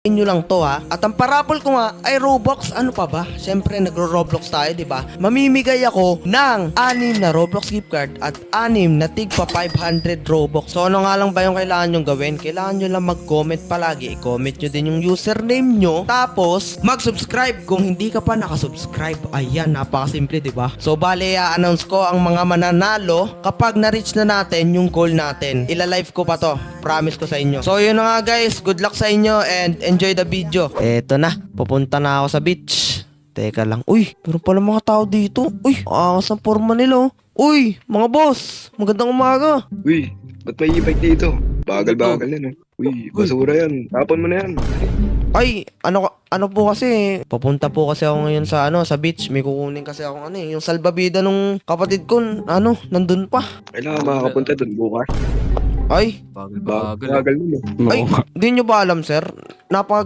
inyo lang to ha. At ang parapol ko nga ay Roblox. Ano pa ba? Siyempre nagro-Roblox tayo, di ba? Mamimigay ako ng 6 na Roblox gift card at 6 na tigpa 500 Robux. So ano nga lang ba yung kailangan nyo gawin? Kailangan nyo lang mag-comment palagi. I-comment nyo din yung username nyo. Tapos mag-subscribe kung hindi ka pa nakasubscribe. Ayan, napakasimple, di ba? So bale, i-announce ko ang mga mananalo kapag na-reach na natin yung goal natin. Ila-live ko pa to. Promise ko sa inyo. So yun na nga guys. Good luck sa inyo and enjoy the video. Eto na, pupunta na ako sa beach. Teka lang. Uy, meron pala mga tao dito. Uy, angas ang forma nila. Uy, mga boss, magandang umaga. Uy, ba't may e-bike dito? Bagal-bagal yan, Uy, basura yan. Tapon mo na yan. Ay, ano po kasi, papunta po kasi ako ngayon sa sa beach. May kukunin kasi ako yung salbabida nung kapatid ko, nandun pa. Kailangan makakapunta dun bukas. Ay, Bagal nun, ay, di nyo ba alam sir?